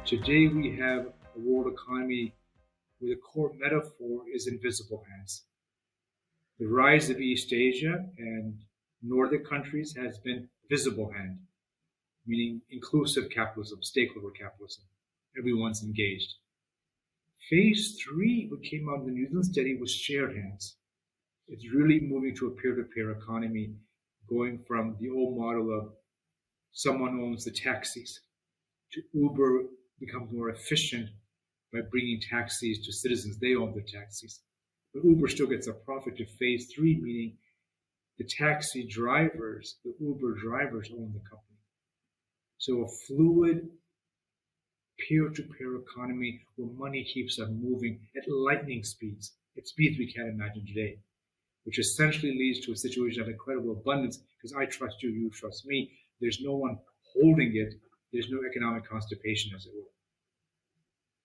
Today we have a world economy where the core metaphor is invisible hands. The rise of East Asia and Nordic countries has been visible hand, meaning inclusive capitalism, stakeholder capitalism. Everyone's engaged. Phase three, what came out of the New Zealand study, was shared hands. It's really moving to a peer-to-peer economy, going from the old model of someone owns the taxis to Uber becomes more efficient by bringing taxis to citizens. They own the taxis. But Uber still gets a profit to phase three, meaning the taxi drivers, the Uber drivers own the company. So a fluid peer-to-peer economy where money keeps on moving at lightning speeds, at speeds we can't imagine today, which essentially leads to a situation of incredible abundance because I trust you, you trust me. There's no one holding it. There's no economic constipation, as it were.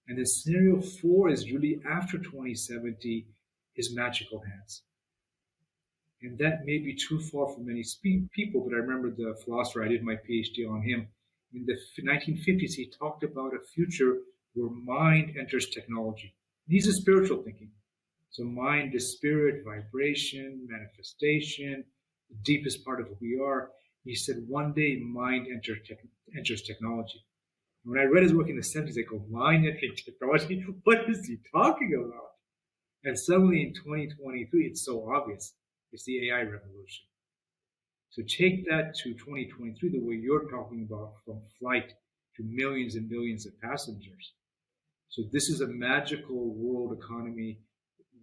And then scenario four is really after 2070 is magical hands. And that may be too far for many people, but I remember the philosopher, I did my PhD on him. In the 1950s, he talked about a future where mind enters technology. These are spiritual thinking. So mind is spirit, vibration, manifestation, the deepest part of who we are. He said one day mind enters technology. And when I read his work in the 70s, I go, mind entering technology? What is he talking about? And suddenly in 2023, it's so obvious. It's the AI revolution. So take that to 2023, the way you're talking about, from flight to millions and millions of passengers. So this is a magical world economy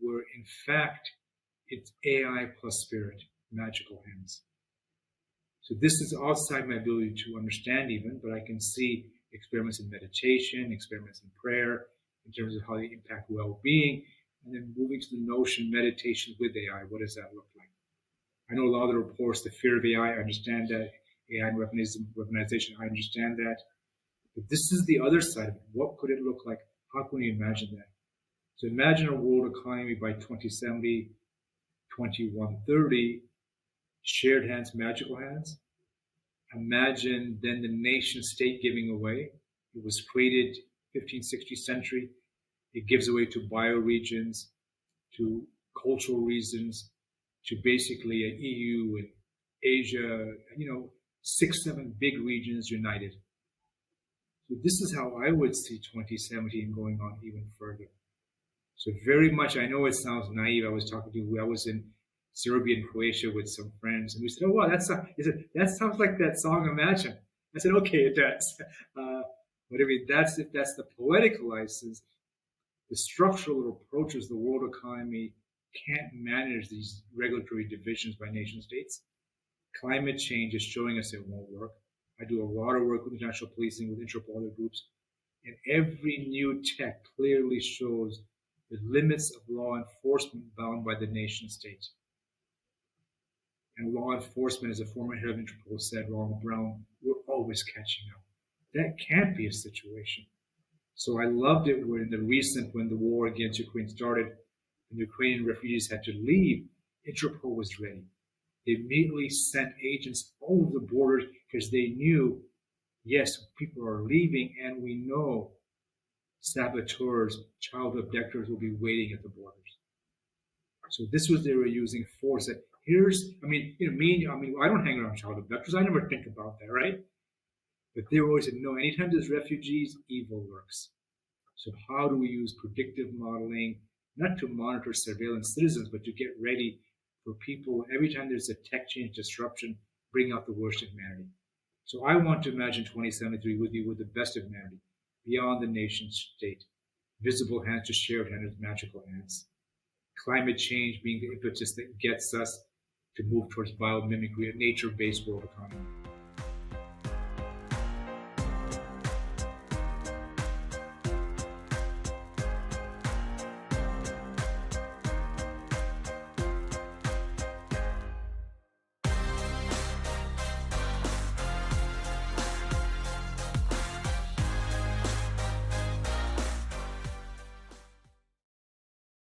where, in fact, it's AI plus spirit, magical hands. So this is outside my ability to understand even, but I can see experiments in meditation, experiments in prayer, in terms of how they impact well-being, and then moving to the notion meditation with AI. What does that look like? I know a lot of the reports, the fear of AI, I understand that. AI and weaponization, I understand that. But this is the other side of it. What could it look like? How can we imagine that? So imagine a world economy by 2070, 2130, shared hands, magical hands. Imagine then the nation state giving away. It was created 15th, 16th century. It gives away to bioregions, to cultural reasons, to basically an EU and Asia, 6, 7 big regions united. So this is how I would see 2070 and going on even further. So very much, I know it sounds naive. I was in Serbia and Croatia with some friends, and we said, "Oh wow, that sounds like that song Imagine." I said, "Okay, it does." But I mean, if that's the poetic license. The structural approaches, the world economy can't manage these regulatory divisions by nation states. Climate change is showing us it won't work. I do a lot of work with international policing, with Interpol, other groups, and every new tech clearly shows the limits of law enforcement bound by the nation state. And law enforcement, as a former head of Interpol said, Ronald Brown, we're always catching up. That can't be a situation. So I loved it when the war against Ukraine started, and the Ukrainian refugees had to leave, Interpol was ready. They immediately sent agents all over the borders because they knew, yes, people are leaving, and we know saboteurs, child abductors will be waiting at the borders. So this was, they were using force. That I don't hang around child abductors. I never think about that, right? But they always said, no, anytime there's refugees, evil lurks. So how do we use predictive modeling, not to monitor surveillance citizens, but to get ready for people, every time there's a tech change disruption, bring out the worst of humanity. So I want to imagine 2073 with you with the best of humanity, beyond the nation state, visible hands to shared hands, magical hands. Climate change being the impetus that gets us to move towards biomimicry, a nature-based world economy.